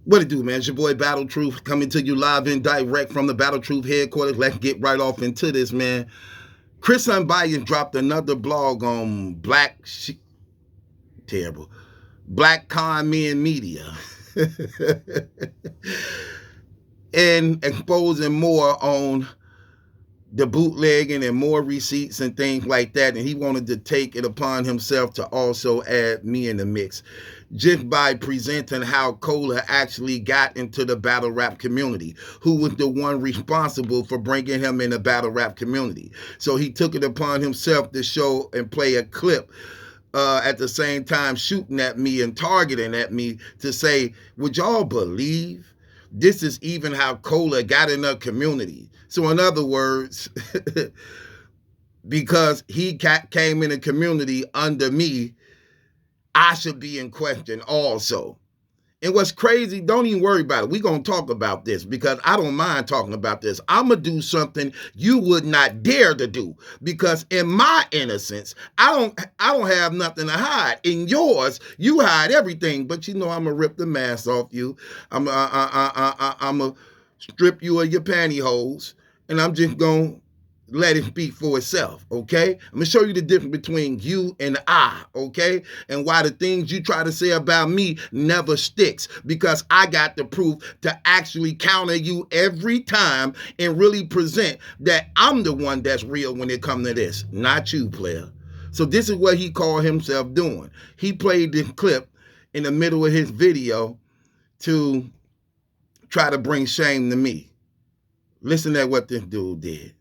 What it do, man? It's your boy Battle Truth coming to you live and direct from the Battle Truth headquarters. Let's get right off into this, man. Chris Unbias dropped another blog on terrible, Black Con Men Media. And exposing more on the bootlegging and more receipts and things like that. And he wanted to take it upon himself to also add me in the mix, just by presenting how Cola actually got into the battle rap community, who was the one responsible for bringing him in the battle rap community. So he took it upon himself to show and play a clip, at the same time shooting at me and targeting at me to say, would y'all believe this is even how Cola got in the community? So in other words, because he came in the community under me, I should be in question also. And what's crazy, don't even worry about it. We're going to talk about this because I don't mind talking about this. I'm going to do something you would not dare to do, because in my innocence, I don't have nothing to hide. In yours, you hide everything, but you know I'm going to rip the mask off you. I'm going to strip you of your pantyhose, and I'm just going to let it speak for itself, okay? I'm going to show you the difference between you and I, okay? And why the things you try to say about me never sticks, because I got the proof to actually counter you every time and really present that I'm the one that's real when it comes to this, not you, player. So this is what he called himself doing. He played this clip in the middle of his video to try to bring shame to me. Listen to what this dude did.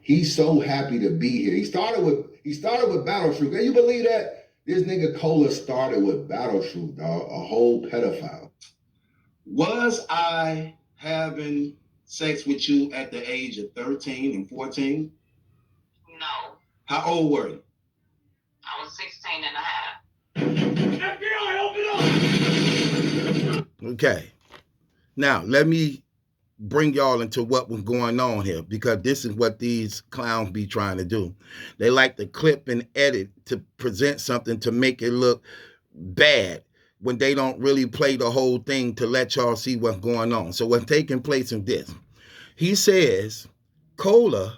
He's so happy to be here. He started with Battle Truth. Can you believe that? This nigga Cola started with Battle Truth, dog. A whole pedophile. Was I having sex with you at the age of 13 and 14? No. How old were you? I was 16 and a half. FBI, open up! Okay. Now, let me bring y'all into what was going on here, because this is what these clowns be trying to do. They like to clip and edit to present something to make it look bad when they don't really play the whole thing to let y'all see what's going on. So what's taking place in this, he says Cola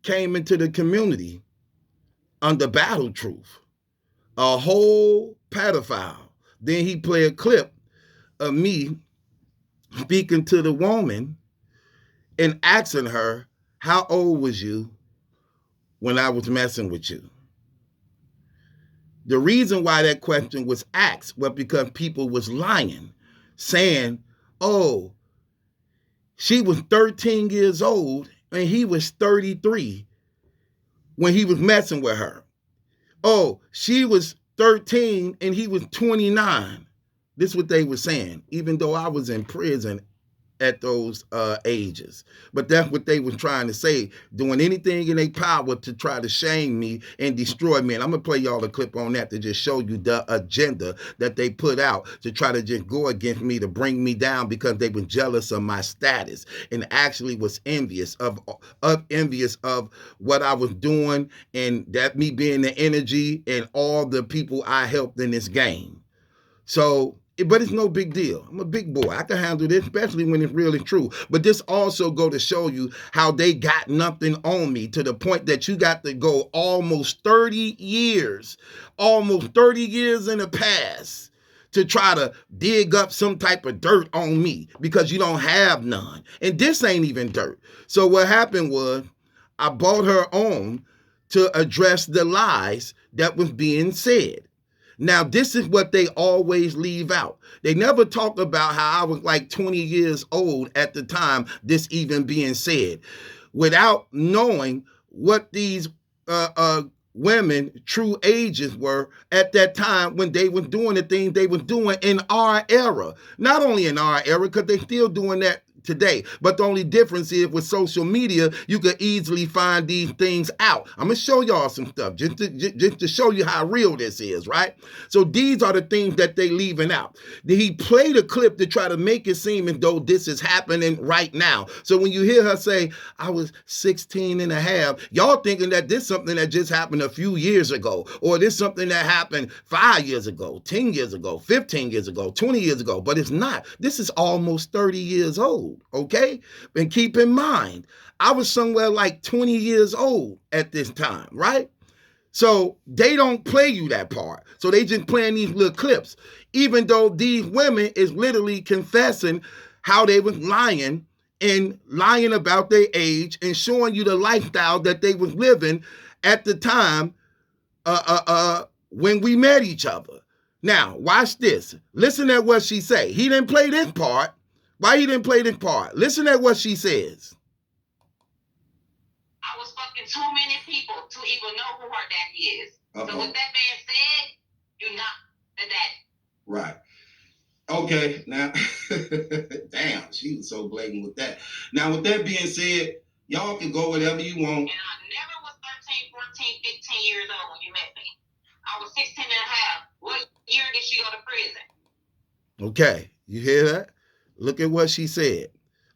came into the community under Battle Truth, a whole pedophile. Then he played a clip of me speaking to the woman and asking her, how old was you when I was messing with you? The reason why that question was asked was because people was lying, saying, oh, she was 13 years old and he was 33 when he was messing with her. Oh, she was 13 and he was 29. This is what they were saying, even though I was in prison at those ages. But that's what they were trying to say, doing anything in their power to try to shame me and destroy me. And I'm going to play y'all a clip on that to just show you the agenda that they put out to try to just go against me, to bring me down, because they were jealous of my status and actually was envious of what I was doing, and that me being the energy and all the people I helped in this game. So, but it's no big deal. I'm a big boy. I can handle this, especially when it's really true. But this also go to show you how they got nothing on me, to the point that you got to go almost 30 years in the past to try to dig up some type of dirt on me, because you don't have none. And this ain't even dirt. So what happened was I brought her on to address the lies that was being said. Now, this is what they always leave out. They never talk about how I was like 20 years old at the time this even being said, without knowing what these women true ages were at that time when they were doing the things they were doing in our era. Not only in our era, because they still doing that today. But the only difference is with social media, you can easily find these things out. I'm going to show y'all some stuff just to show you how real this is, right? So these are the things that they leaving out. He played a clip to try to make it seem as though this is happening right now. So when you hear her say, I was 16 and a half, y'all thinking that this is something that just happened a few years ago, or this is something that happened 5 years ago, 10 years ago, 15 years ago, 20 years ago, but it's not. This is almost 30 years old, okay? And keep in mind, I was somewhere like 20 years old at this time, right? So they don't play you that part. So they just playing these little clips, even though these women is literally confessing how they was lying and lying about their age and showing you the lifestyle that they was living at the time when we met each other. Now, watch this. Listen at what she say. He didn't play this part. Why he didn't play this part? Listen at what she says. I was fucking too many people to even know who her daddy is. So with that being said, you're not the daddy. Right. Okay, now, damn, she was so blatant with that. Now, with that being said, y'all can go whatever you want. And I never was 13, 14, 15 years old when you met me. I was 16 and a half. What year did she go to prison? Okay, you hear that? Look at what she said.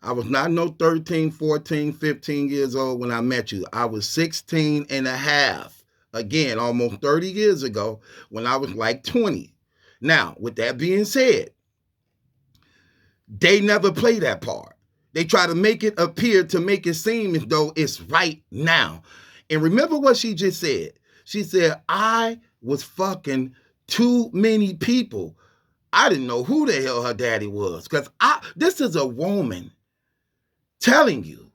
I was not no 13, 14, 15 years old when I met you. I was 16 and a half. Again, almost 30 years ago when I was like 20. Now, with that being said, they never play that part. They try to make it appear to make it seem as though it's right now. And remember what she just said. She said, I was fucking too many people. I didn't know who the hell her daddy was. Because this is a woman telling you.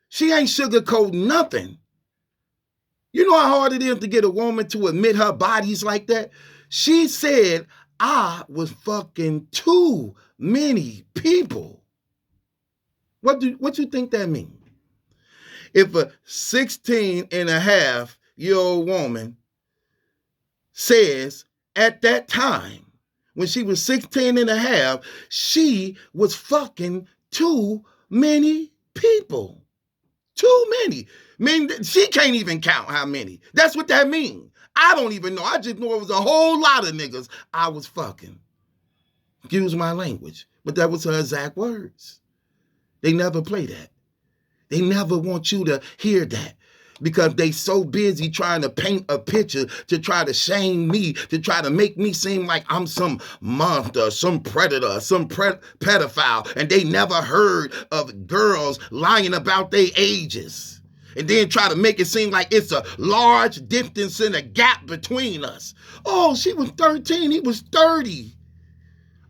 She ain't sugarcoating nothing. You know how hard it is to get a woman to admit her body's like that? She said, I was fucking too many people. What you think that means? If a 16 and a half year old woman says at that time, when she was 16 and a half, she was fucking too many people. Too many. I mean, she can't even count how many. That's what that means. I don't even know. I just know it was a whole lot of niggas I was fucking. Excuse my language, but that was her exact words. They never play that. They never want you to hear that because they so busy trying to paint a picture to try to shame me, to try to make me seem like I'm some monster, some predator, some pedophile, and they never heard of girls lying about their ages. And then try to make it seem like it's a large distance and a gap between us. Oh, she was 13, he was 30.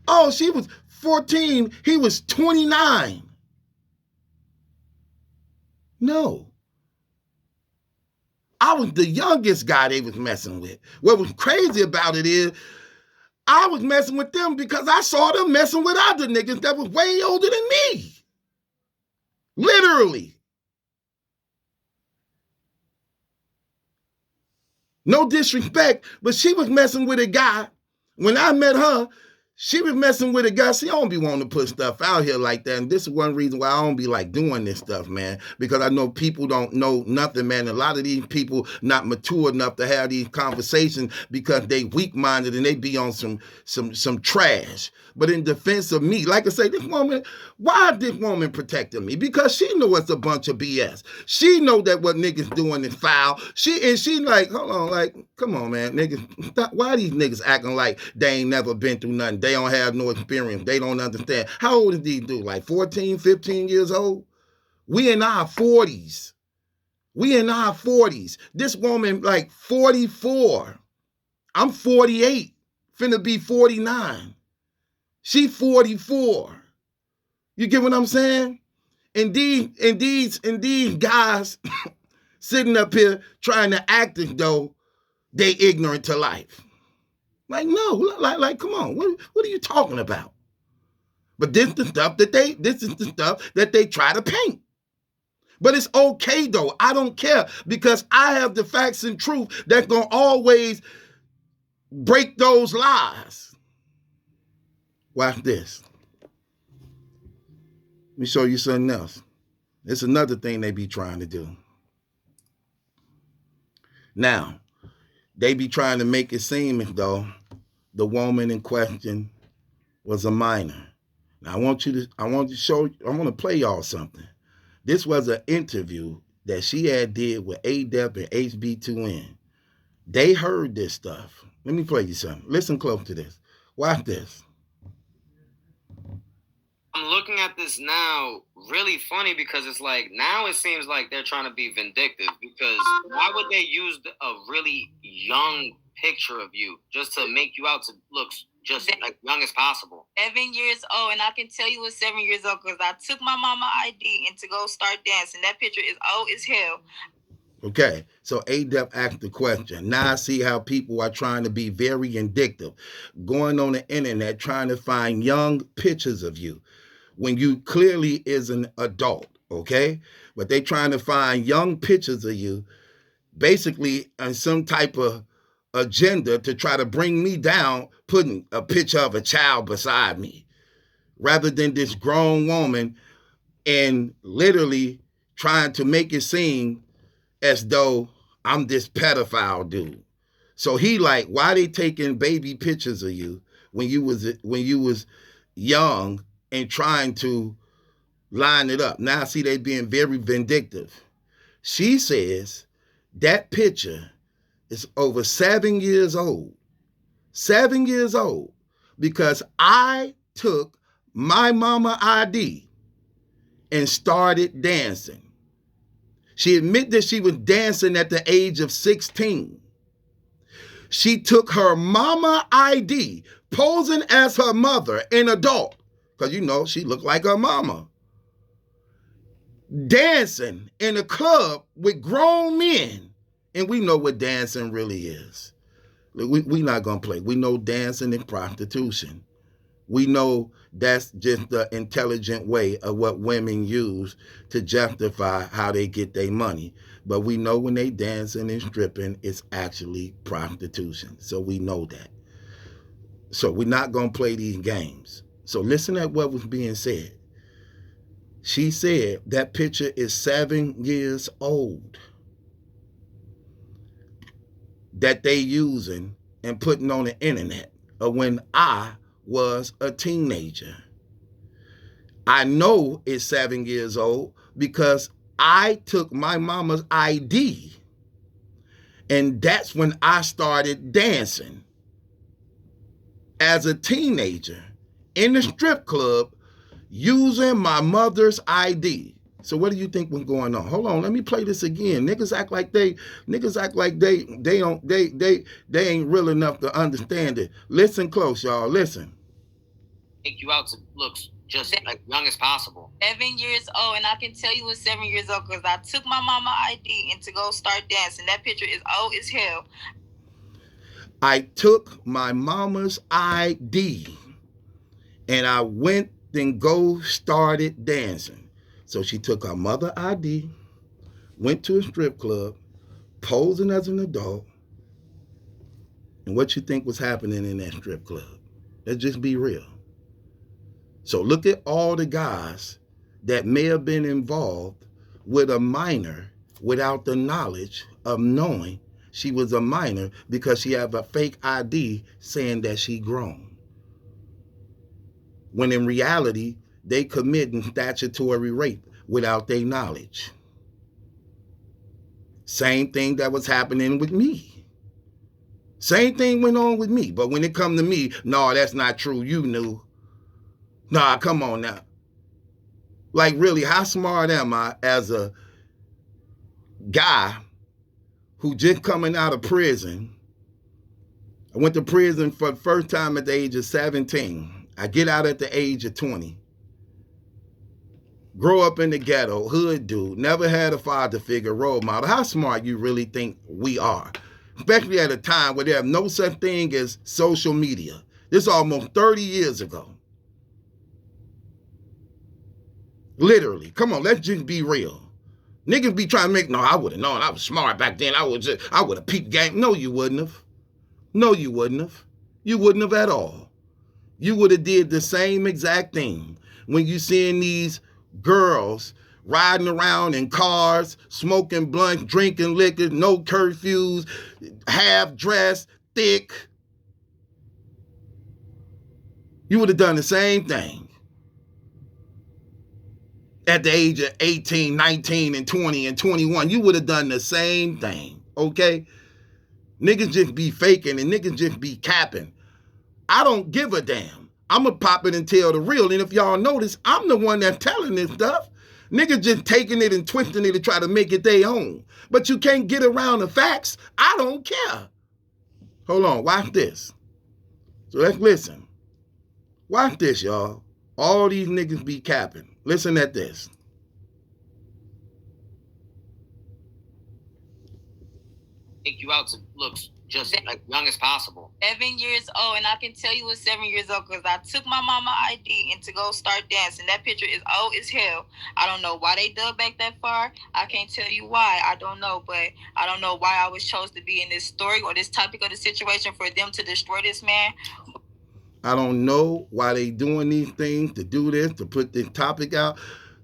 Oh, she was 14, he was 29. No. I was the youngest guy they was messing with. What was crazy about it is I was messing with them because I saw them messing with other niggas that was way older than me. Literally. No disrespect, but she was messing with a guy. When I met her, she was messing with a guy. See, I don't be wanting to put stuff out here like that. And this is one reason why I don't be like doing this stuff, man. Because I know people don't know nothing, man. A lot of these people not mature enough to have these conversations because they weak-minded and they be on some trash. But in defense of me, like I say, this woman, why this woman protecting me? Because she know it's a bunch of BS. She know that what niggas doing is foul. She like, hold on, like, come on, man, niggas. Stop. Why these niggas acting like they ain't never been through nothing? They don't have no experience. They don't understand. How old is these dudes? Like 14, 15 years old? We in our 40s. We in our 40s. This woman like 44. I'm 48. Finna be 49. She 44. You get what I'm saying? And these guys sitting up here trying to act as though they ignorant to life. Like, no, like, come on, what are you talking about? But this is the stuff that they try to paint. But it's okay though. I don't care because I have the facts and truth that's gonna always break those lies. Watch this. Let me show you something else. It's another thing they be trying to do. Now, they be trying to make it seem as though the woman in question was a minor. Now, I want to play y'all something. This was an interview that she had did with ADEP and HB2N. They heard this stuff. Let me play you something. Listen close to this. Watch this. I'm looking at this now really funny because it's like now it seems like they're trying to be vindictive because why would they use a really young picture of you just to make you out to look just like young as possible? 7 years old, and I can tell you was 7 years old because I took my mama ID and to go start dancing. That picture is old as hell. Okay, so ADEP asked the question. Now I see how people are trying to be very vindictive, going on the internet trying to find young pictures of you when you clearly is an adult, okay? But they trying to find young pictures of you, basically on some type of agenda to try to bring me down, putting a picture of a child beside me, rather than this grown woman, and literally trying to make it seem as though I'm this pedophile dude. So he like, why they taking baby pictures of you when you was young and trying to line it up? Now I see they being very vindictive. She says that picture is over 7 years old. 7 years old. Because I took my mama ID and started dancing. She admitted that she was dancing at the age of 16. She took her mama ID, posing as her mother, an adult, because you know she looked like her mama, dancing in a club with grown men. And we know what dancing really is. We not going to play. We know dancing is prostitution. We know that's just the intelligent way of what women use to justify how they get their money. But we know when they dancing and stripping, it's actually prostitution. So we know that. So we're not going to play these games. So listen at what was being said. She said that picture is 7 years old that they using and putting on the internet of when I was a teenager. I know it's 7 years old because I took my mama's ID, and that's when I started dancing as a teenager in the strip club using my mother's ID. So what do you think was going on? Hold on, let me play this again. Niggas act like they ain't real enough to understand it. Listen close, y'all. Listen. Make you out to look just like young as possible. 7 years old, and I can tell you was 7 years old because I took my mama ID and to go start dancing. That picture is old as hell. I took my mama's ID and I went and go started dancing. So she took her mother ID, went to a strip club, posing as an adult. And what you think was happening in that strip club? Let's just be real. So look at all the guys that may have been involved with a minor without the knowledge of knowing she was a minor because she had a fake ID saying that she grown. When in reality, they committing statutory rape without their knowledge. Same thing that was happening with me. Same thing went on with me. But when it come to me, no, that's not true. You knew. Nah, come on now. Like really, how smart am I as a guy who just coming out of prison? I went to prison for the first time at the age of 17. I get out at the age of 20. Grow up in the ghetto, hood dude, never had a father figure, role model. How smart you really think we are? Especially at a time where there have no such thing as social media. This is almost 30 years ago. Literally. Come on, let's just be real. Niggas be trying to make, no, I would have known. I was smart back then. I would have peeped game. No, you wouldn't have. No, you wouldn't have. You wouldn't have at all. You would have did the same exact thing when you seeing these girls riding around in cars, smoking blunts, drinking liquor, no curfews, half dressed, thick. You would have done the same thing at the age of 18, 19, and 20, and 21. You would have done the same thing, okay? Niggas just be faking and niggas just be capping. I don't give a damn. I'm going to pop it and tell the real. And if y'all notice, I'm the one that's telling this stuff. Niggas just taking it and twisting it to try to make it their own. But you can't get around the facts. I don't care. Hold on, watch this. So let's listen. Watch this, y'all. All these niggas be capping. Listen at this. Take you out to look just like young as possible. 7 years old, and I can tell you was 7 years old because I took my mama ID and to go start dancing. That picture is old as hell. I don't know why they dug back that far. I can't tell you why. I don't know, but I don't know why I was chose to be in this story or this topic of the situation for them to destroy this man. I don't know why they doing these things, to do this, to put this topic out,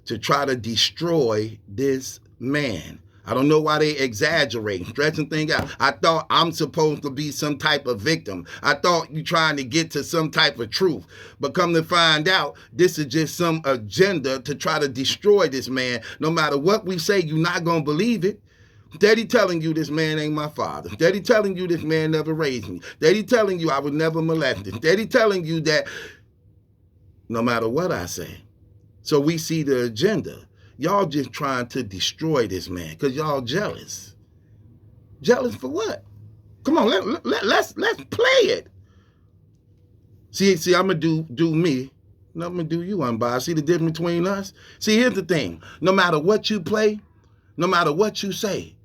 to try to destroy this man. I don't know why they exaggerate, stretching things out. I thought I'm supposed to be some type of victim. I thought you trying to get to some type of truth. But come to find out, this is just some agenda to try to destroy this man. No matter what we say, you're not going to believe it. Daddy telling you this man ain't my father. Daddy telling you this man never raised me. Daddy telling you I was never molested. Daddy telling you that no matter what I say. So we see the agenda. Y'all just trying to destroy this man because y'all jealous. Jealous for what? Come on, let's play it. See, I'm gonna do me. And I'm gonna do you, Unbias. See the difference between us? See, here's the thing. No matter what you play, no matter what you say,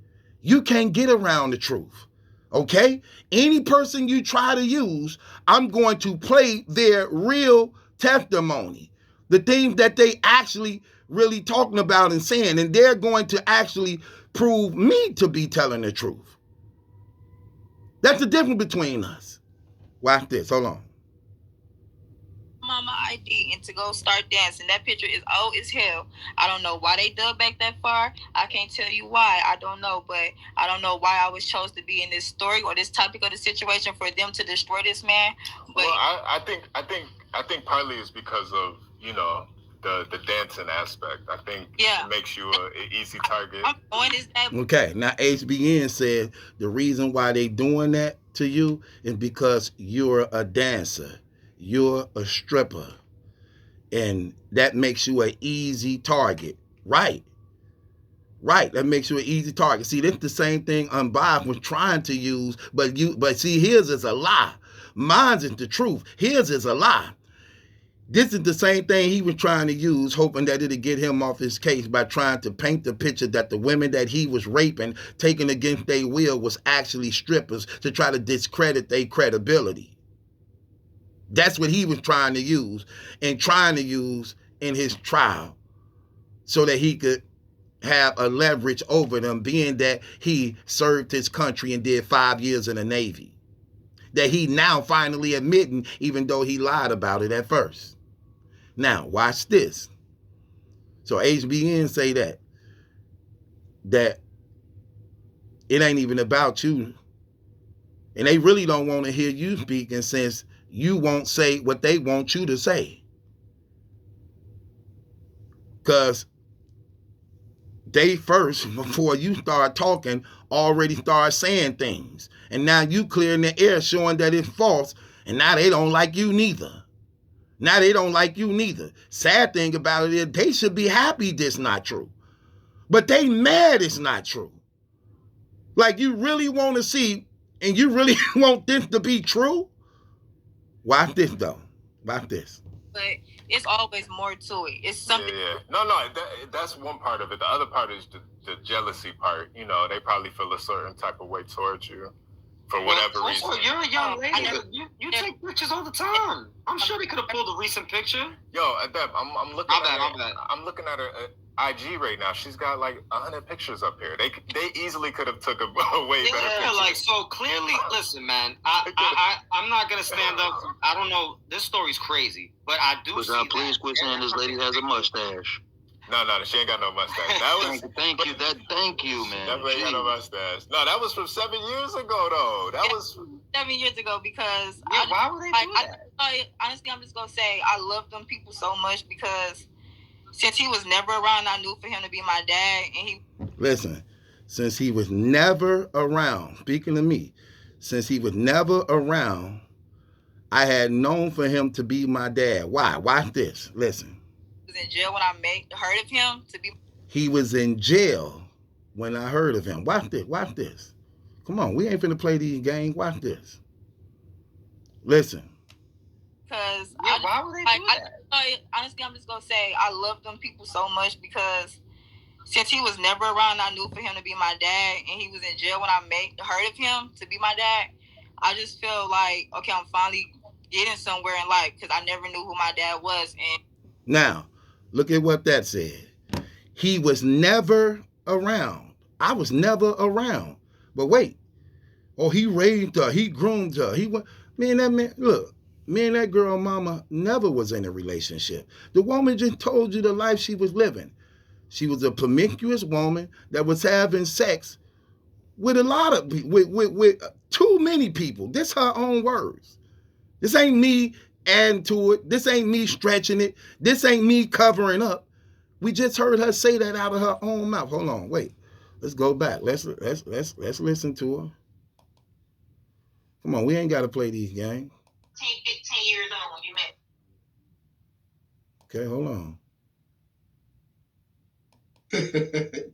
you can't get around the truth. Okay? Any person you try to use, I'm going to play their real testimony. The things that they actually really talking about and saying, and they're going to actually prove me to be telling the truth. That's the difference between us. Watch this. Hold on. Mama ID and to go start dancing. That picture is old as hell. I don't know why they dug back that far. I can't tell you why. I don't know, but I don't know why I was chose to be in this story or this topic of the situation for them to destroy this man. But well, I think partly is because of the dancing aspect. I think it makes you an easy target. Okay, now HBN said the reason why they doing that to you is because you're a dancer. You're a stripper, and that makes you an easy target. Right. That makes you an easy target. See, that's the same thing Unbias was trying to use, but see, his is a lie. Mine's is the truth. His is a lie. This is the same thing he was trying to use, hoping that it'd get him off his case by trying to paint the picture that the women that he was raping, taking against their will, was actually strippers to try to discredit their credibility. That's what he was trying to use in his trial so that he could have a leverage over them, being that he served his country and did 5 years in the Navy. That he now finally admitting, even though he lied about it at first. Now, watch this. So HBN say that it ain't even about you. And they really don't want to hear you speaking since you won't say what they want you to say. Because they first, before you start talking, already start saying things. And now you clearing the air showing that it's false. And now they don't like you neither. Sad thing about it is they should be happy this not true. But they mad it's not true. Like you really want to see and you really want this to be true? Watch this, though. Watch this. But it's always more to it. It's something. Yeah. No, that's one part of it. The other part is the jealousy part. You know, they probably feel a certain type of way towards you for whatever reason. Also, you're a young lady. You take pictures all the time. I'm sure they could have pulled a recent picture. Yo, Adeb, I'm looking I'm looking at her IG right now. She's got like 100 pictures up here. They easily could have took a way better picture. Like, so clearly, listen, man. I'm not gonna stand up. I don't know. This story's crazy, but I do see. Please quit saying this lady has a mustache. No, she ain't got no mustache. That was thank you, man. Definitely ain't got no mustache. No, that was from 7 years ago, though. That was 7 years ago because why would they do that? Honestly, I'm just gonna say I love them people so much because since he was never around, I knew for him to be my dad, and he. Listen, since he was never around, speaking to me, since he was never around, I had known for him to be my dad. Why? Watch this. Listen. He was in jail when I heard of him to be. He was in jail when I heard of him. Watch this. Watch this. Come on, we ain't finna play these games. Watch this. Listen. Because why would they do that? Honestly, I'm just gonna say I love them people so much because since he was never around, I knew for him to be my dad, and he was in jail when I heard of him to be my dad. I just feel like, okay, I'm finally getting somewhere in life because I never knew who my dad was. And now, look at what that said. He was never around. I was never around. But wait. Oh, he raised her. He groomed her. Me and that girl mama never was in a relationship. The woman just told you the life she was living. She was a promiscuous woman that was having sex with a lot of with too many people. This her own words. This ain't me adding to it. This ain't me stretching it. This ain't me covering up. We just heard her say that out of her own mouth. Hold on, wait. Let's go back. Let's listen to her. Come on, we ain't got to play these games. 15 years old when you met. Okay, hold on.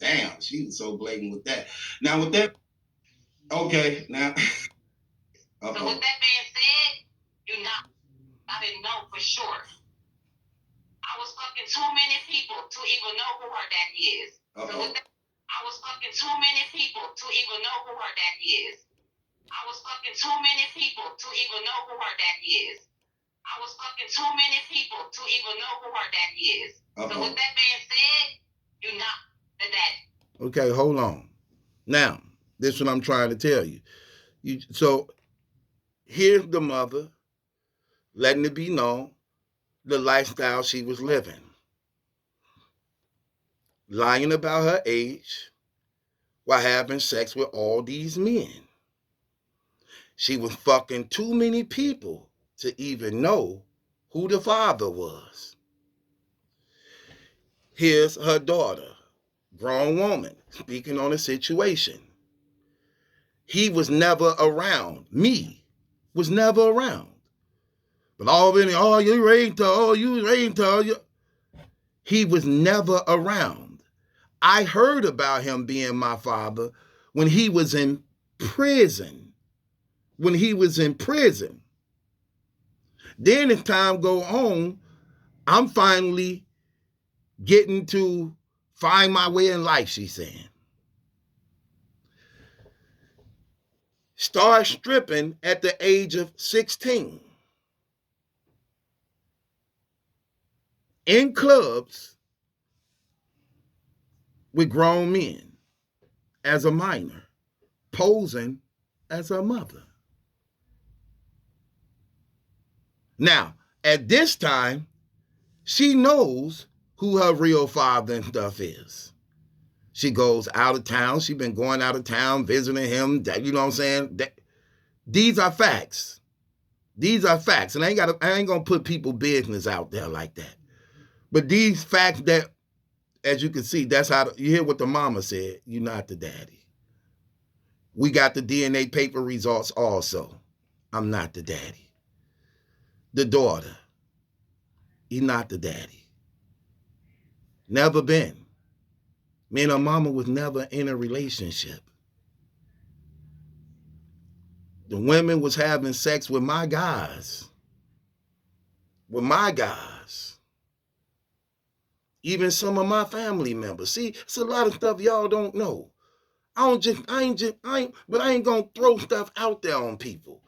Damn, she was so blatant with that. Now with that, okay, now. So with that being said, I didn't know for sure. I was fucking too many people to even know who her daddy is. So with that, I was fucking too many people to even know who her daddy is. I was fucking too many people to even know who her daddy is. I was fucking too many people to even know who her daddy is. So with that being said, you're not the daddy. Okay, hold on. Now, this is what I'm trying to tell you. So here's the mother letting it be known the lifestyle she was living. Lying about her age while having sex with all these men. She was fucking too many people to even know who the father was. Here's her daughter, grown woman, speaking on a situation. He was never around. Me was never around. But you raped her. He was never around. I heard about him being my father when he was in prison. Then as time go on, I'm finally getting to find my way in life, she's saying. Start stripping at the age of 16. In clubs with grown men as a minor, posing as a mother. Now, at this time, she knows who her real father and stuff is. She goes out of town. She's been going out of town, visiting him. You know what I'm saying? These are facts. These are facts. And I ain't going to put people's business out there like that. But these facts that, as you can see, that's how, you hear what the mama said, you're not the daddy. We got the DNA paper results also. I'm not the daddy. The daughter, he's not the daddy. Never been. Me and her mama was never in a relationship. The women was having sex with my guys. Even some of my family members. See, it's a lot of stuff y'all don't know. I ain't gonna throw stuff out there on people.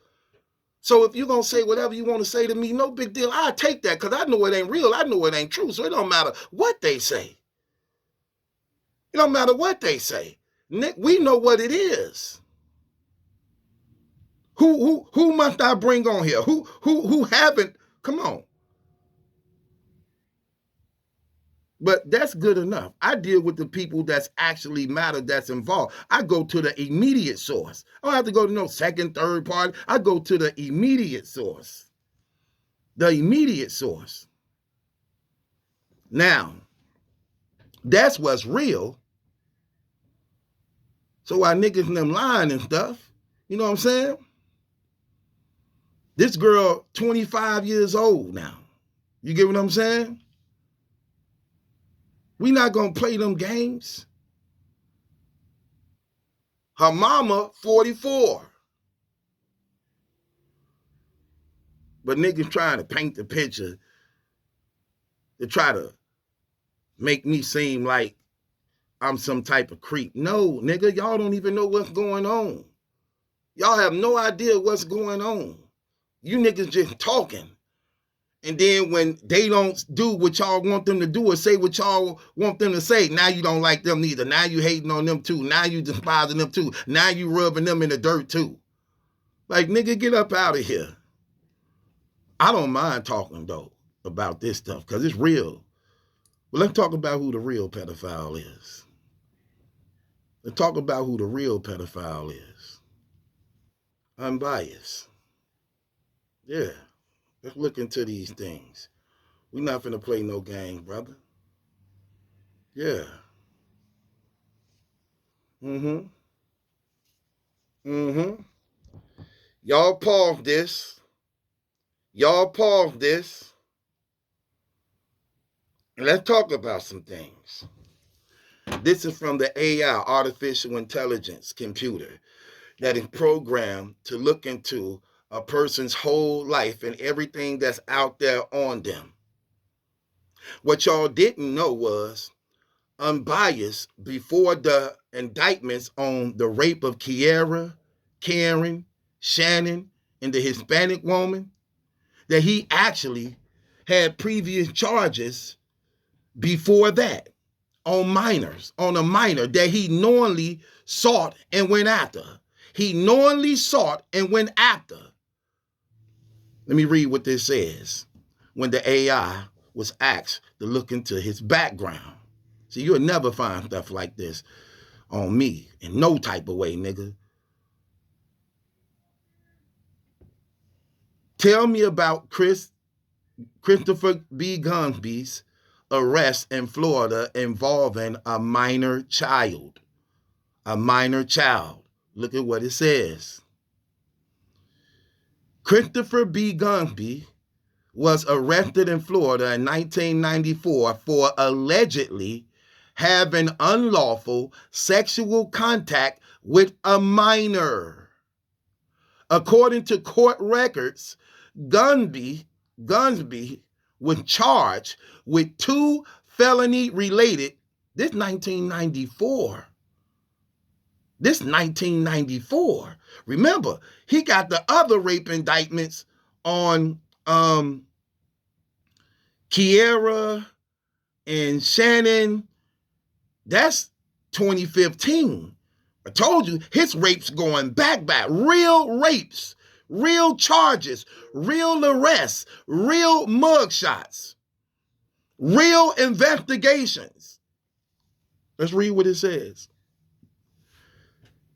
So if you're gonna say whatever you want to say to me, no big deal. I take that because I know it ain't real. I know it ain't true. So it don't matter what they say. It don't matter what they say. Nick, we know what it is. Who must I bring on here? Who haven't? Come on. But that's good enough. I deal with the people that's actually matter, that's involved. I go to the immediate source. I don't have to go to no second, third party. I go to the immediate source. The immediate source. Now, that's what's real. So why niggas and them lying and stuff, you know what I'm saying? This girl, 25 years old now. You get what I'm saying? We not gonna play them games. Her mama, 44. But niggas trying to paint the picture to try to make me seem like I'm some type of creep. No, nigga, y'all don't even know what's going on. Y'all have no idea what's going on. You niggas just talking. And then when they don't do what y'all want them to do or say what y'all want them to say, now you don't like them neither. Now you hating on them too. Now you despising them too. Now you rubbing them in the dirt too. Like, nigga, get up out of here. I don't mind talking, though, about this stuff because it's real. But let's talk about who the real pedophile is. Let's talk about who the real pedophile is. Unbiased. Yeah. Let's look into these things. We're not finna play no game, brother. Yeah. Mm-hmm. Mm-hmm. Y'all pause this. Y'all pause this. And let's talk about some things. This is from the AI, artificial intelligence computer, that is programmed to look into a person's whole life and everything that's out there on them. What y'all didn't know was Unbiased, before the indictments on the rape of Kiara, Karen, Shannon, and the Hispanic woman, that he actually had previous charges before that on minors, on a minor that he knowingly sought and went after. He knowingly sought and went after. Let me read what this says. When the AI was asked to look into his background. See, you'll never find stuff like this on me in no type of way, nigga. Tell me about Christopher B. Gunsby's arrest in Florida involving a minor child. A minor child. Look at what it says. Christopher B. Gunsby was arrested in Florida in 1994 for allegedly having unlawful sexual contact with a minor. According to court records, Gunsby was charged with 2 felony-related, this 1994. This 1994. Remember, he got the other rape indictments on Kiara and Shannon. That's 2015. I told you, his rape's going back. Real rapes, real charges, real arrests, real mugshots, real investigations. Let's read what it says.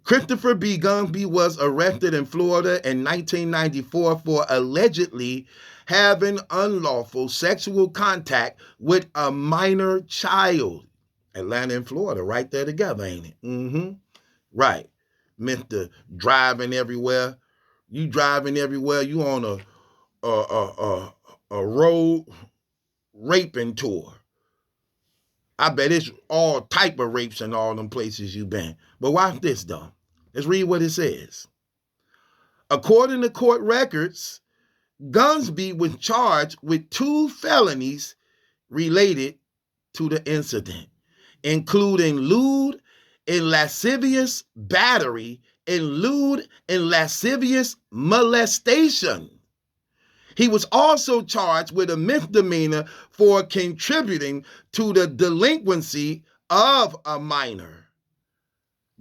Christopher B. Gunsby was arrested in Florida in 1994 for allegedly having unlawful sexual contact with a minor child. Atlanta and Florida, right there together, ain't it? Mm-hmm. Right. Mr. Driving everywhere. You driving everywhere. You on a road raping tour. I bet it's all type of rapes in all them places you've been. But watch this, though. Let's read what it says. According to court records, Gunsby was charged with 2 felonies related to the incident, including lewd and lascivious battery and lewd and lascivious molestation. He was also charged with a misdemeanor for contributing to the delinquency of a minor.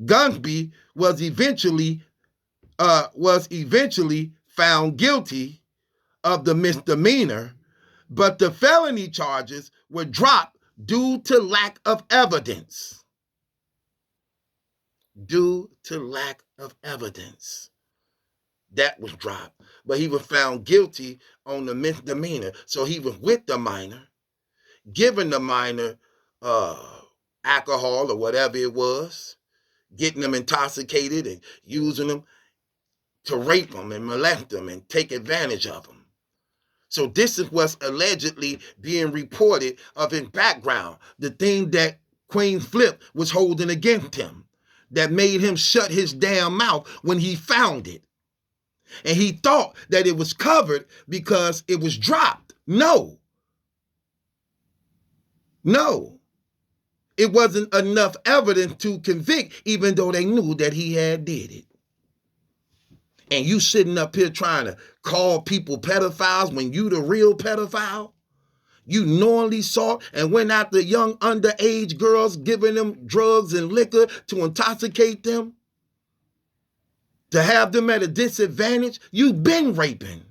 Gunsby was eventually found guilty of the misdemeanor, but the felony charges were dropped due to lack of evidence. Due to lack of evidence. That was dropped. But he was found guilty on the misdemeanor. So he was with the minor, giving the minor alcohol or whatever it was, getting them intoxicated and using them to rape them and molest them and take advantage of them. So this is what's allegedly being reported of his background, the thing that Queen Flip was holding against him, that made him shut his damn mouth when he found it. And he thought that it was covered because it was dropped. No. It wasn't enough evidence to convict, even though they knew that he had did it. And you sitting up here trying to call people pedophiles when you the real pedophile? You knowingly sought and went after young underage girls, giving them drugs and liquor to intoxicate them, to have them at a disadvantage. You've been raping.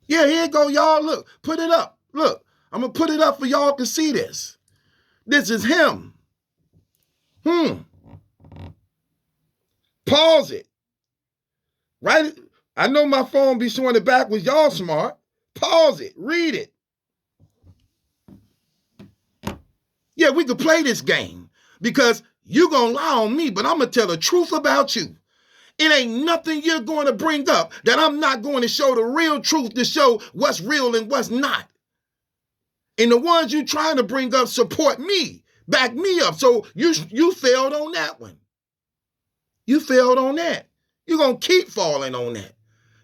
Yeah, here you go, y'all. Look, put it up. Look, I'm going to put it up for y'all to see this. This is him. Pause it. Right? I know my phone be showing it backwards. Y'all smart. Pause it. Read it. Yeah, we could play this game because you going to lie on me, but I'm going to tell the truth about you. It ain't nothing you're going to bring up that I'm not going to show the real truth to show what's real and what's not. And the ones you trying to bring up support me, back me up. So you failed on that one. You failed on that. You're going to keep falling on that.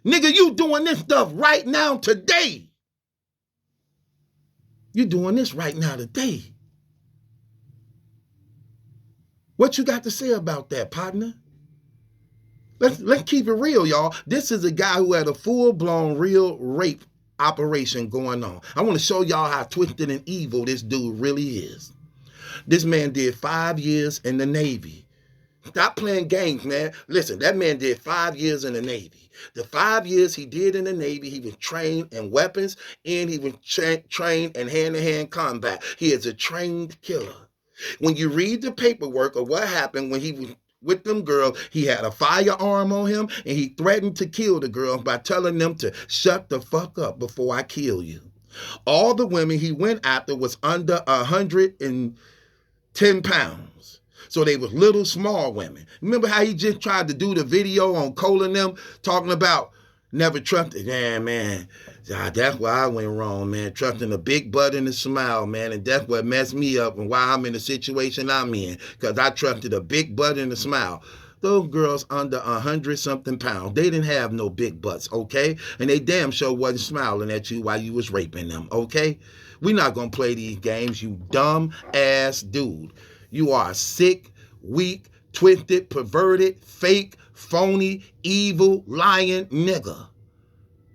Nigga, you doing this stuff right now today. You doing this right now today. What you got to say about that, partner? Let's keep it real, y'all. This is a guy who had a full-blown real rape operation going on. I want to show y'all how twisted and evil this dude really is. This man did 5 years in the Navy. Stop playing games, man. Listen, that man did 5 years in the Navy. The 5 years he did in the Navy, he was trained in weapons and he was trained in hand-to-hand combat. He is a trained killer. When you read the paperwork of what happened when he was with them girls, he had a firearm on him and he threatened to kill the girls by telling them to shut the fuck up before I kill you. All the women he went after was under 110 pounds. So they was little, small women. Remember how he just tried to do the video on Cole and them talking about never trusted? Yeah, man. That's why I went wrong, man. Trusting a big butt and a smile, man. And that's what messed me up and why I'm in the situation I'm in. Because I trusted a big butt and a smile. Those girls under 100-something pounds, they didn't have no big butts, okay? And they damn sure wasn't smiling at you while you was raping them, okay? We're not going to play these games, you dumb ass dude. You are a sick, weak, twisted, perverted, fake, phony, evil, lying nigga.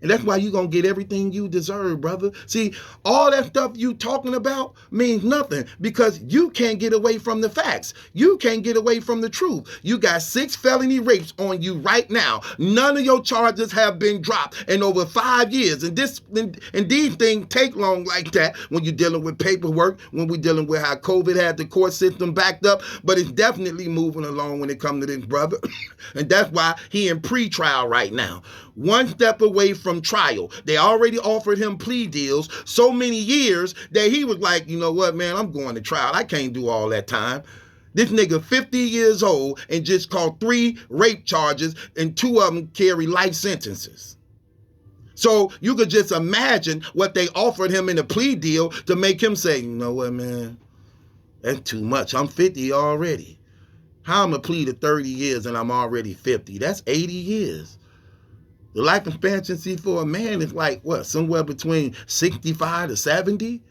And that's why you're going to get everything you deserve, brother. See, all that stuff you talking about means nothing because you can't get away from the facts. You can't get away from the truth. You got 6 felony rapes on you right now. None of your charges have been dropped in over 5 years. And these things take long like that when you're dealing with paperwork, when we're dealing with how COVID had the court system backed up. But it's definitely moving along when it comes to this, brother. And that's why he in pre-trial right now. One step away from trial. They already offered him plea deals so many years that he was like, you know what, man, I'm going to trial. I can't do all that time. This nigga 50 years old and just caught 3 rape charges and 2 of them carry life sentences. So you could just imagine what they offered him in a plea deal to make him say, you know what, man, that's too much. I'm 50 already. How am I plead to 30 years and I'm already 50? That's 80 years. The life expectancy for a man is like, what, somewhere between 65 to 70?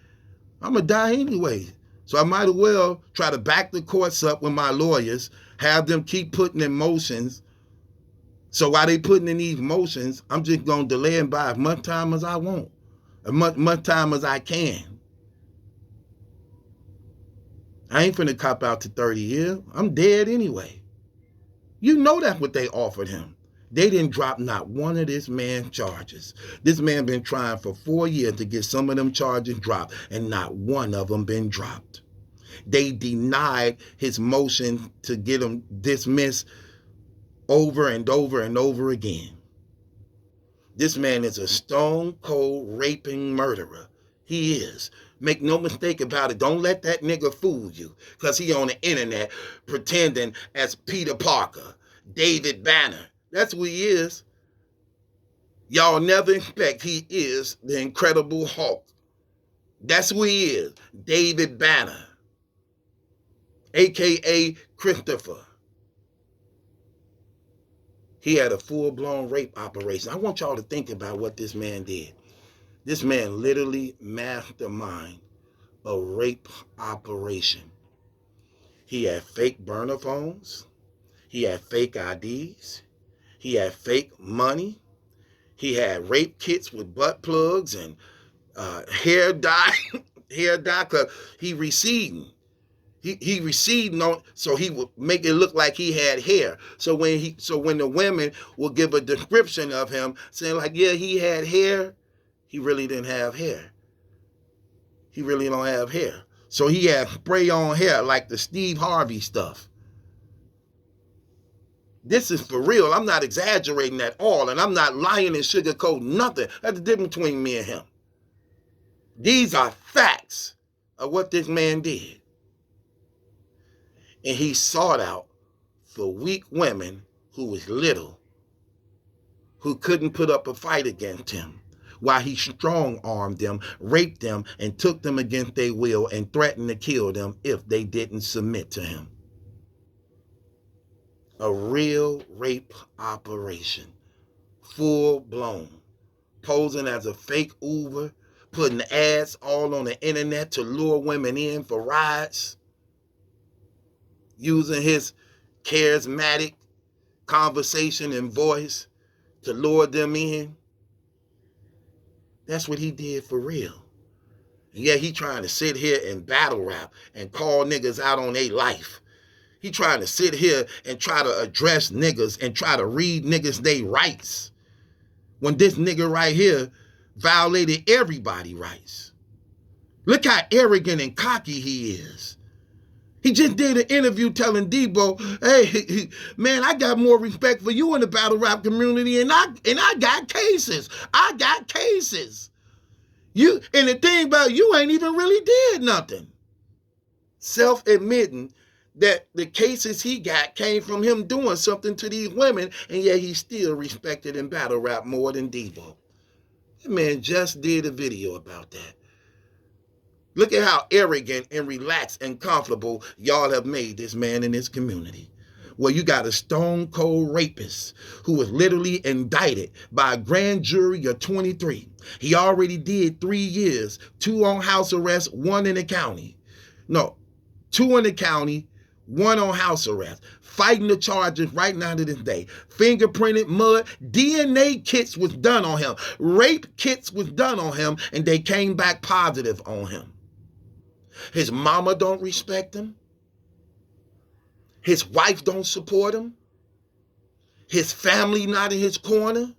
I'm going to die anyway. So I might as well try to back the courts up with my lawyers, have them keep putting in motions. So while they putting in these motions, I'm just going to delay and buy as much time as I want, as much time as I can. I ain't finna cop out to 30 years. I'm dead anyway. You know that's what they offered him. They didn't drop not one of this man's charges. This man been trying for 4 years to get some of them charges dropped, and not one of them been dropped. They denied his motion to get him dismissed over and over and over again. This man is a stone cold raping murderer. He is. Make no mistake about it. Don't let that nigga fool you, because he on the internet pretending as Peter Parker, David Banner. That's who he is. Y'all never expect he is the Incredible Hulk. That's who he is. David Banner, a.k.a. Christopher. He had a full-blown rape operation. I want y'all to think about what this man did. This man literally masterminded a rape operation. He had fake burner phones. He had fake IDs. He had fake money. He had rape kits with butt plugs and hair dye. Hair dye, because he receding. He receding on, so he would make it look like he had hair. So when the women will give a description of him saying like, yeah, he had hair, he really didn't have hair. He really don't have hair. So he had spray on hair like the Steve Harvey stuff. This is for real. I'm not exaggerating at all, and I'm not lying and sugarcoating nothing. That's the difference between me and him. These are facts of what this man did. And he sought out for weak women who was little, who couldn't put up a fight against him, while he strong-armed them, raped them, and took them against their will and threatened to kill them if they didn't submit to him. A real rape operation, full-blown, posing as a fake Uber, putting ads all on the internet to lure women in for rides, using his charismatic conversation and voice to lure them in. That's what he did for real. And yeah, he trying to sit here and battle rap and call niggas out on their life. He trying to sit here and try to address niggas and try to read niggas their rights, when this nigga right here violated everybody's rights. Look how arrogant and cocky he is. He just did an interview telling Debo, hey, man, I got more respect for you in the battle rap community, and I got cases. I got cases. You, and the thing about you ain't even really did nothing. Self-admitting that the cases he got came from him doing something to these women, and yet he still respected in battle rap more than Debo. That man just did a video about that. Look at how arrogant and relaxed and comfortable y'all have made this man in this community. Well, you got a stone cold rapist who was literally indicted by a grand jury of 23. He already did 3 years, 2 on house arrest, 1 in the county. No, 2 in the county, 1 on house arrest. Fighting the charges right now to this day. Fingerprinted mud, DNA kits was done on him. Rape kits was done on him, and they came back positive on him. His mama don't respect him. His wife don't support him. His family not in his corner.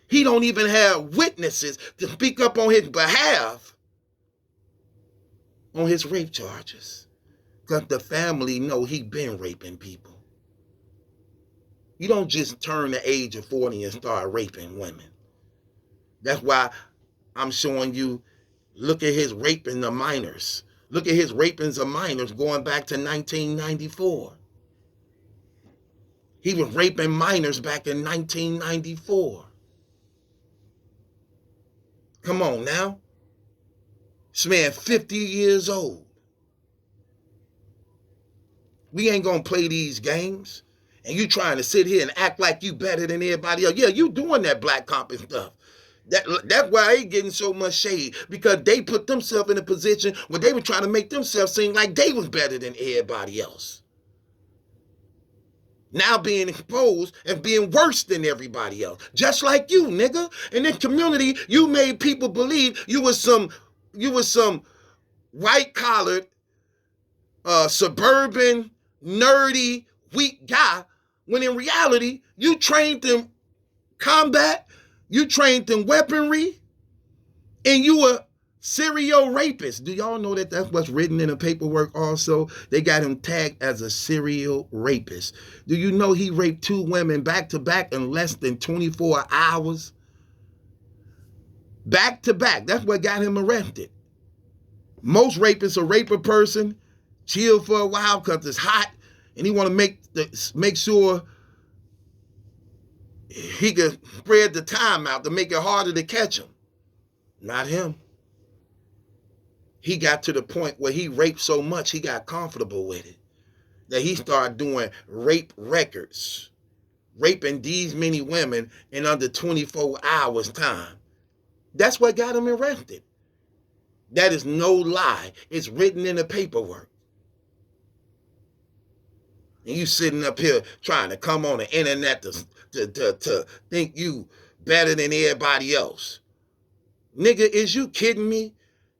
He don't even have witnesses to speak up on his behalf on his rape charges, because the family know he been raping people. You don't just turn the age of 40 and start raping women. That's why I'm showing you. Look at his raping of minors. Look at his rapings of minors going back to 1994. He was raping minors back in 1994. Come on now. This man 50 years old. We ain't gonna play these games. And you trying to sit here and act like you better than everybody else. Yeah, you doing that black comping stuff. That's why they getting so much shade, because they put themselves in a position where they were trying to make themselves seem like they was better than everybody else. Now being exposed and being worse than everybody else. Just like you, nigga. In this community, you made people believe you was some white-collared, suburban, nerdy, weak guy, When in reality, you trained in combat, you trained in weaponry, and you were serial rapist. Do y'all know that that's what's written in the paperwork also? They got him tagged as a serial rapist. Do you know he raped 2 women back to back in less than 24 hours? Back to back. That's what got him arrested. Most rapists will rape a person, chill for a while because it's hot, and he want to make sure he can spread the time out to make it harder to catch him. Not him. He got to the point where he raped so much he got comfortable with it that he started doing rape records, raping these many women in under 24 hours time. That's what got him arrested. That is no lie. It's written in the paperwork. And you sitting up here trying to come on the internet to think you better than everybody else. Nigga, is you kidding me?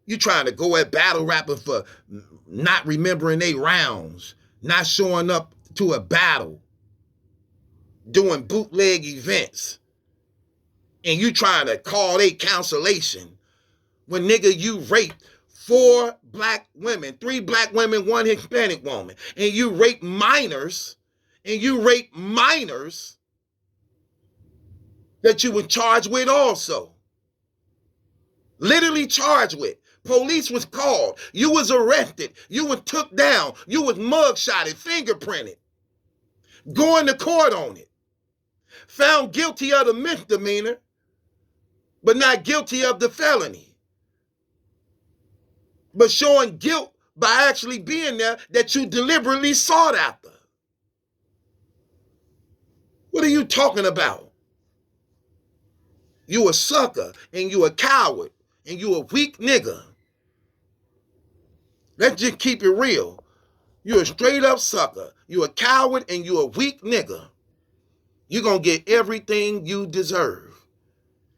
You trying to go at battle rapping for not remembering they rounds, not showing up to a battle, doing bootleg events, and you trying to call they cancellation when, nigga, you raped 4 black women, 3 black women, 1 Hispanic woman, and you rape minors, that you were charged with also. Literally charged with. Police was called. You was arrested. You was took down. You was mugshotted, fingerprinted. Going to court on it. Found guilty of the misdemeanor, but not guilty of the felony. But showing guilt by actually being there that you deliberately sought after. What are you talking about? You a sucker, and you a coward, and you a weak nigga. Let's just keep it real. You a straight up sucker. You a coward, and you a weak nigga. You're going to get everything you deserve.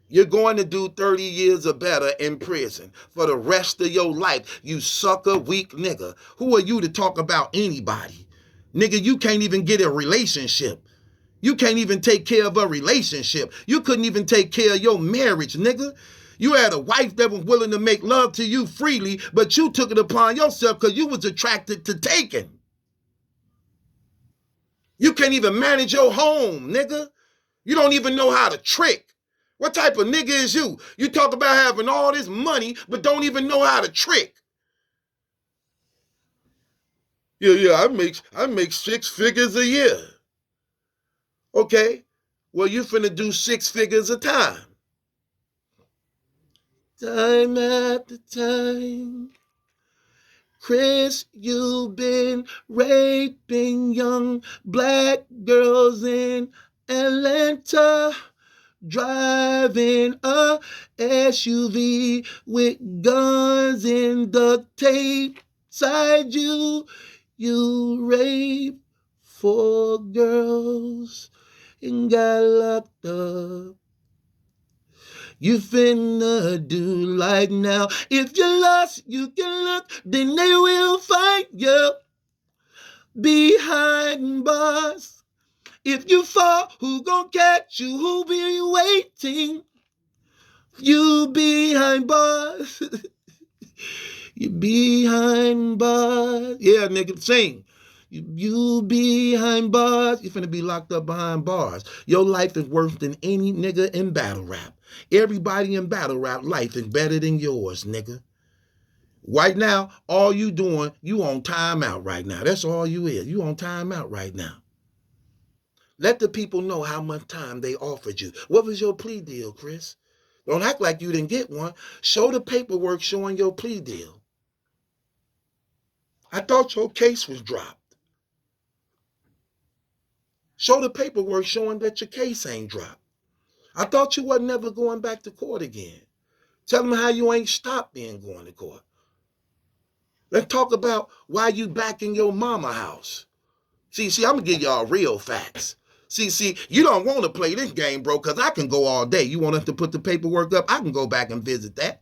You're going to do 30 years or better in prison for the rest of your life, you sucker, weak nigga. Who are you to talk about anybody? Nigga, you can't even get a relationship. You can't even take care of a relationship. You couldn't even take care of your marriage, nigga. You had a wife that was willing to make love to you freely, but you took it upon yourself because you was attracted to taking. You can't even manage your home, nigga. You don't even know how to trick. What type of nigga is you? You talk about having all this money, but don't even know how to trick. Yeah, I make 6 figures a year. Okay, well, you finna do 6 figures a time. Time after time. Chris, you've been raping young black girls in Atlanta, driving a SUV with guns and duct tape beside you. You raped 4 girls and got locked up. You finna do like now. If you're lost, you can look, then they will find you behind bars. If you fall, who gon' catch you? Who be waiting? You behind bars. You behind bars. Yeah, nigga, sing. You behind bars. You finna be locked up behind bars. Your life is worse than any nigga in battle rap. Everybody in battle rap life is better than yours, nigga. Right now, all you doing, you on timeout right now. That's all you is. You on timeout right now. Let the people know how much time they offered you. What was your plea deal, Chris? Don't act like you didn't get one. Show the paperwork showing your plea deal. I thought your case was dropped. Show the paperwork showing that your case ain't dropped. I thought you wasn't never going back to court again. Tell them how you ain't stopped being going to court. Let's talk about why you back in your mama house. See, I'm going to give y'all real facts. See, you don't want to play this game, bro, because I can go all day. You want us to put the paperwork up? I can go back and visit that.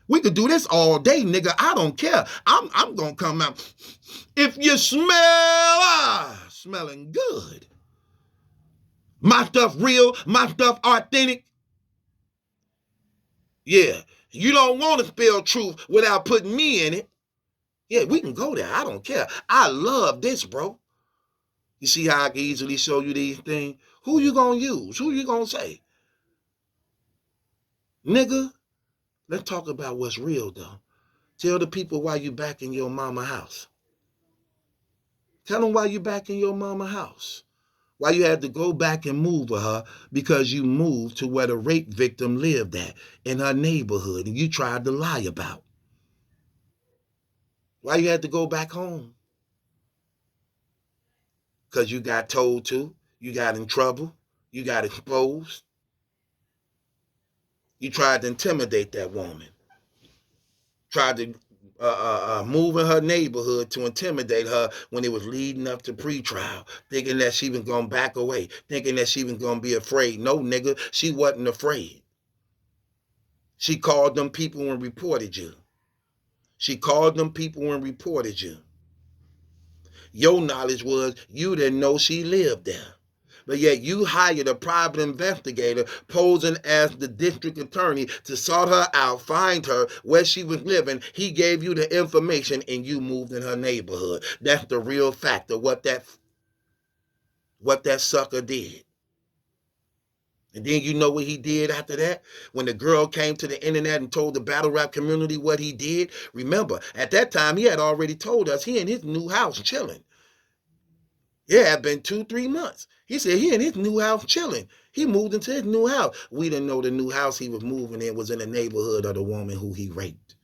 We could do this all day, nigga. I don't care. I'm going to come out. If you smell, smelling good. My stuff real, my stuff authentic. Yeah, you don't want to spell truth without putting me in it. Yeah, we can go there. I don't care. I love this, bro. You see how I can easily show you these things? Who you gonna use? Who you gonna say? Nigga, let's talk about what's real, though. Tell the people why you back in your mama house. Tell them why you back in your mama house. Why you had to go back and move with her because you moved to where the rape victim lived at in her neighborhood and you tried to lie about. Why you had to go back home? Because you got told to, you got in trouble, you got exposed. You tried to intimidate that woman. Tried to move in her neighborhood to intimidate her when it was leading up to pretrial, thinking that she was going to back away, thinking that she was going to be afraid. No, nigga, she wasn't afraid. She called them people and reported you. She called them people and reported you. Your knowledge was you didn't know she lived there. But yet you hired a private investigator posing as the district attorney to sort her out, find her where she was living. He gave you the information and you moved in her neighborhood. That's the real fact of what that sucker did. And then you know what he did after that? When the girl came to the internet and told the battle rap community what he did, remember, at that time he had already told us he in his new house chilling. Yeah, it had been 2-3 months. He said he in his new house chilling. He moved into his new house. We didn't know the new house he was moving in was in the neighborhood of the woman who he raped.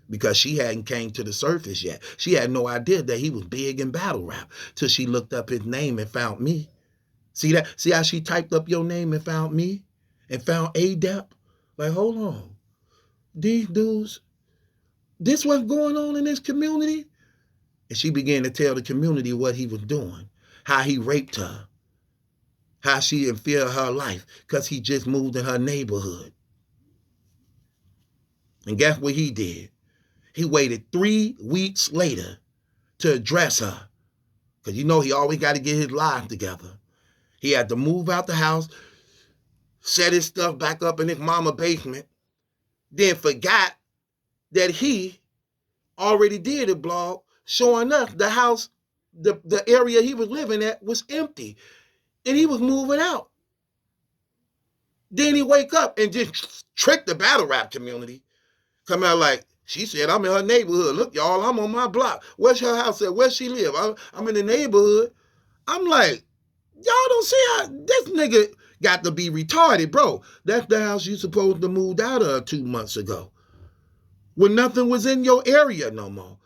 Because she hadn't came to the surface yet. She had no idea that he was big in battle rap till she looked up his name and found me. See that? See how she typed up your name and found me? And found ADEP? Like, hold on. These dudes, this what's going on in this community? And she began to tell the community what he was doing, how he raped her, how she in fear of her life because he just moved in her neighborhood. And guess what he did? He waited 3 weeks later to address her because you know he always got to get his life together. He had to move out the house, set his stuff back up in his mama basement, then forgot that he already did a blog showing us the house, the area he was living at was empty and he was moving out. Then he wake up and just trick the battle rap community. Come out like, she said, I'm in her neighborhood. Look, y'all, I'm on my block. Where's her house at? Where she live? I'm in the neighborhood. I'm like, y'all don't see how this nigga got to be retarded, bro. That's the house you supposed to move out of 2 months ago. When nothing was in your area no more.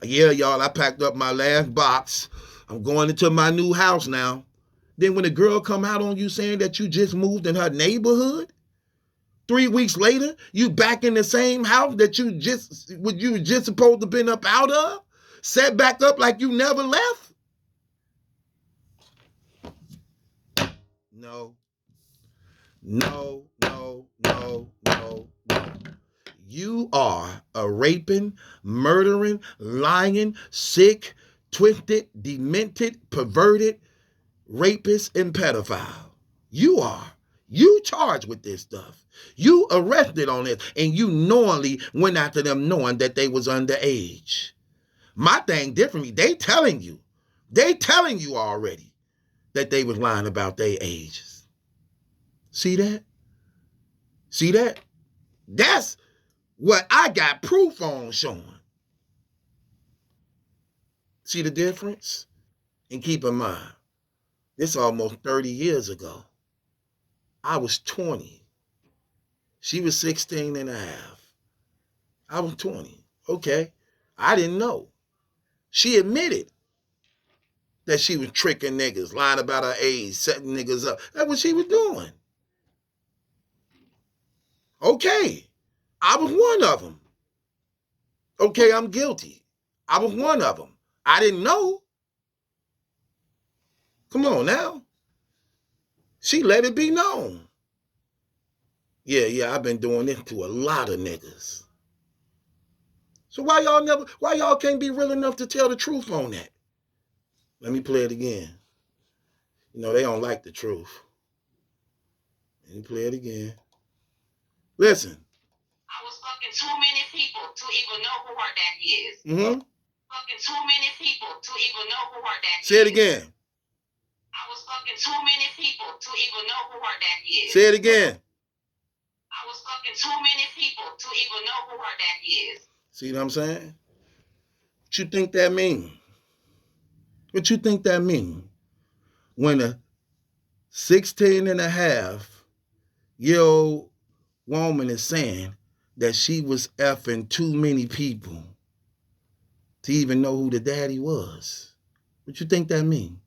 Yeah, y'all, I packed up my last box. I'm going into my new house now. Then when the girl come out on you saying that you just moved in her neighborhood, 3 weeks later, you back in the same house that you were just supposed to been up out of, set back up like you never left. No. You are a raping, murdering, lying, sick, twisted, demented, perverted, rapist, and pedophile. You are. You charged with this stuff. You arrested on this, and you knowingly went after them knowing that they was underage. My thing differently, they telling you already that they was lying about their ages. See that? See that? That's what I got proof on showing. See the difference? And keep in mind, this is almost 30 years ago. I was 20. She was 16 and a half. I was 20. Okay. I didn't know. She admitted that she was tricking niggas, lying about her age, setting niggas up. That's what she was doing. Okay. I was one of them. Okay, I'm guilty. I was one of them. I didn't know. Come on now. She let it be known. Yeah, I've been doing this to a lot of niggas. So why y'all can't be real enough to tell the truth on that? Let me play it again. You know, they don't like the truth. Let me play it again. Listen. I was fucking too many people to even know who her daddy is. Mm-hmm. Fucking too many people to even know who her daddy is. Say it again. I was fucking too many people to even know who her daddy is. Say it again. I was fucking too many people to even know who her daddy is. See what I'm saying? What you think that mean? What you think that mean? When a 16-and-a-half-year-old woman is saying that she was effing too many people to even know who the daddy was. What you think that mean?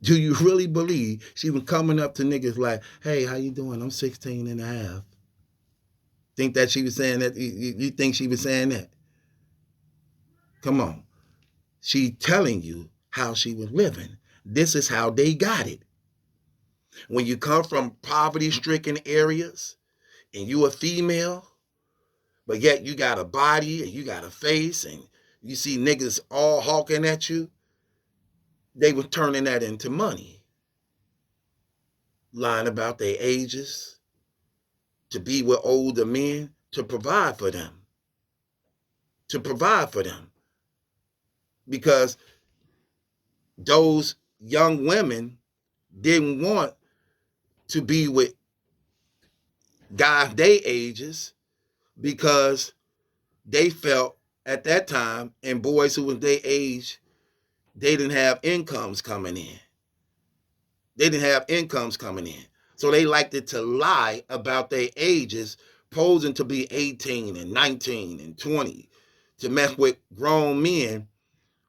Do you really believe she was coming up to niggas like, hey, how you doing? I'm 16-and-a-half. Think that she was saying that? You think she was saying that? Come on. She telling you how she was living. This is how they got it. When you come from poverty-stricken areas and you a female, but yet you got a body and you got a face and you see niggas all hawking at you, they were turning that into money. Lying about their ages, to be with older men, to provide for them. To provide for them. Because those young women didn't want to be with guys their ages because they felt at that time, and boys who was their age, they didn't have incomes coming in. They didn't have incomes coming in. So they liked it to lie about their ages, posing to be 18 and 19 and 20, to mess with grown men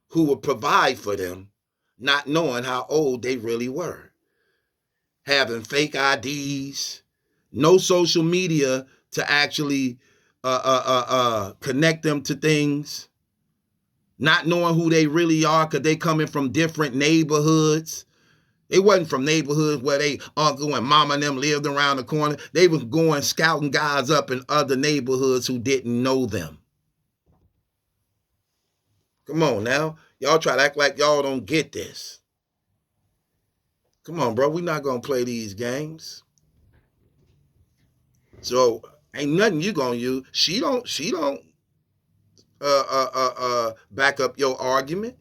who would provide for them, not knowing how old they really were. Having fake IDs, no social media to actually connect them to things, not knowing who they really are because they coming from different neighborhoods. They wasn't from neighborhoods where they uncle and mama and them lived around the corner. They was going scouting guys up in other neighborhoods who didn't know them. Come on now. Y'all try to act like y'all don't get this. Come on, bro. We're not going to play these games. So ain't nothing you going to use. She don't back up your argument.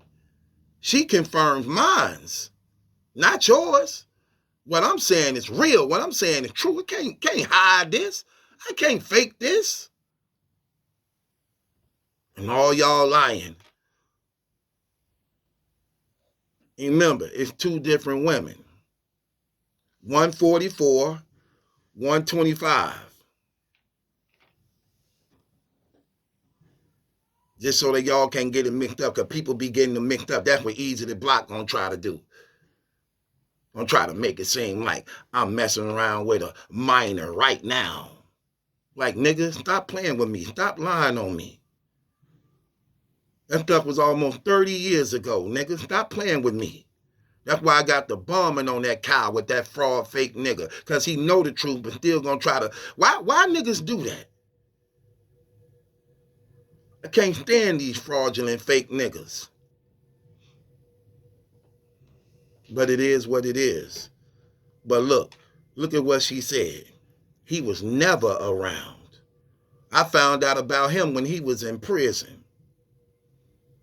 She confirms mine's, not yours. What I'm saying is real. What I'm saying is true. I can't hide this. I can't fake this. And all y'all lying. And remember, it's two different women. 144, 125. Just so that y'all can't get it mixed up, because people be getting them mixed up. That's what Easy the Block gonna try to do. Gonna try to make it seem like I'm messing around with a minor right now. Like, nigga, stop playing with me. Stop lying on me. That stuff was almost 30 years ago, nigga. Stop playing with me. That's why I got the bombing on that cow with that fraud fake nigga. Because he know the truth, but still gonna try to... Why niggas do that? I can't stand these fraudulent fake niggas. But it is what it is. But look at what she said. He was never around. I found out about him when he was in prison.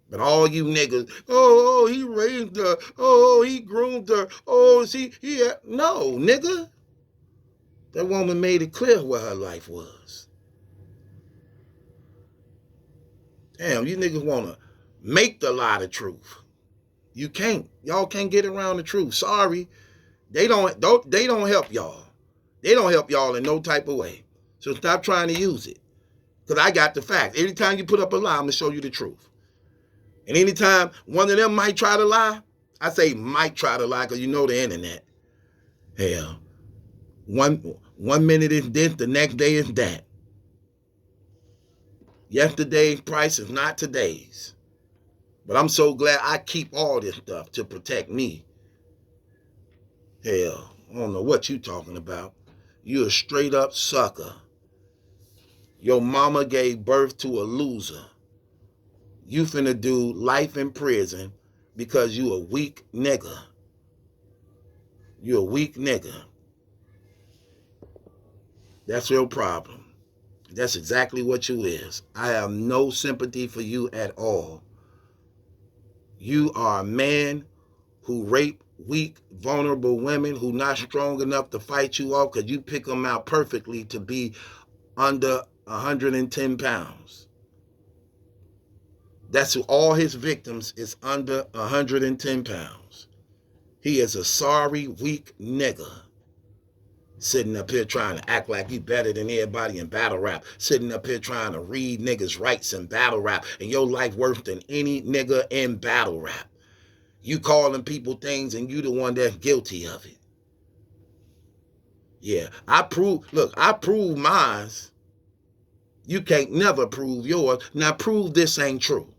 But all you niggas, oh, he raised her, oh, he groomed her, oh, no, nigga. That woman made it clear what her life was. Damn, you niggas want to make the lie the truth. You can't. Y'all can't get around the truth. Sorry. They don't help y'all. They don't help y'all in no type of way. So stop trying to use it. Because I got the facts. Anytime you put up a lie, I'm going to show you the truth. And anytime one of them might try to lie, I say might try to lie because you know the internet. Hell, one minute is this, the next day is that. Yesterday's price is not today's. But I'm so glad I keep all this stuff to protect me. Hell, I don't know what you talking about. You a straight up sucker. Your mama gave birth to a loser. You finna do life in prison because you a weak nigga. You a weak nigga. That's your problem. That's exactly what you is. I have no sympathy for you at all. You are a man who rape weak, vulnerable women who not strong enough to fight you off because you pick them out perfectly to be under 110 pounds. That's who all his victims is under 110 pounds. He is a sorry, weak nigga. Sitting up here trying to act like you better than everybody in battle rap. Sitting up here trying to read niggas' rights in battle rap. And your life worse than any nigga in battle rap. You calling people things and you the one that's guilty of it. Yeah, I prove mine. You can't never prove yours. Now prove this ain't true.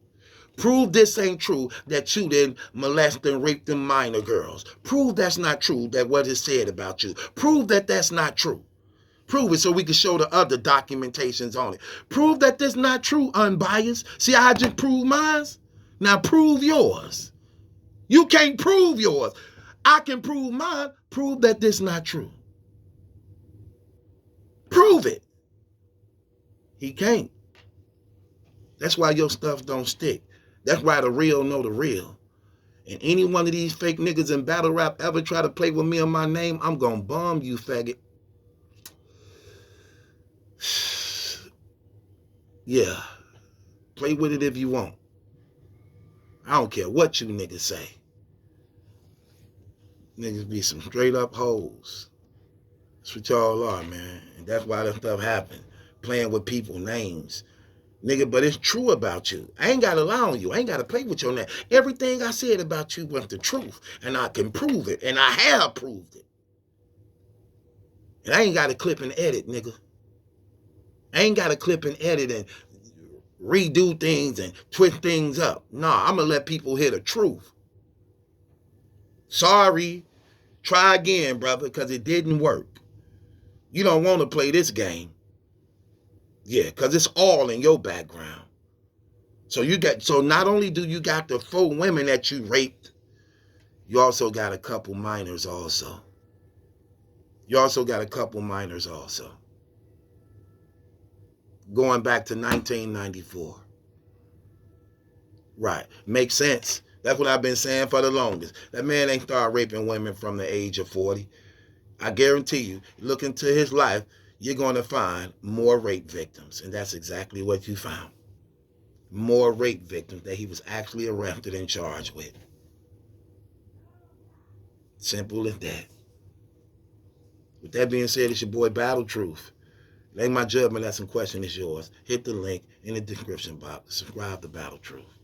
Prove this ain't true that you didn't molest and rape them minor girls. Prove that's not true, that what is said about you. Prove that that's not true. Prove it so we can show the other documentations on it. Prove that this not true, unbiased. See how I just proved mine? Now prove yours. You can't prove yours. I can prove mine. Prove that this not true. Prove it. He can't. That's why your stuff don't stick. That's why the real know the real. And any one of these fake niggas in battle rap ever try to play with me on my name, I'm gonna bomb you, faggot. Yeah. Play with it if you want. I don't care what you niggas say. Niggas be some straight up hoes. That's what y'all are, man. And that's why that stuff happen. Playing with people's names. Nigga, but it's true about you. I ain't got to lie on you. I ain't got to play with your name. Everything I said about you was the truth. And I can prove it. And I have proved it. And I ain't got to clip and edit, nigga. I ain't got to clip and edit and redo things and twist things up. Nah, I'm going to let people hear the truth. Sorry. Try again, brother, because it didn't work. You don't want to play this game. Yeah, because it's all in your background. So not only do you got the 4 women that you raped, you also got a couple minors also. Going back to 1994. Right. Makes sense. That's what I've been saying for the longest. That man ain't started raping women from the age of 40. I guarantee you, look into his life, you're going to find more rape victims. And that's exactly what you found. More rape victims that he was actually arrested and charged with. Simple as that. With that being said, it's your boy Battle Truth. It ain't my judgment, that's some question is yours. Hit the link in the description box. Subscribe to Battle Truth.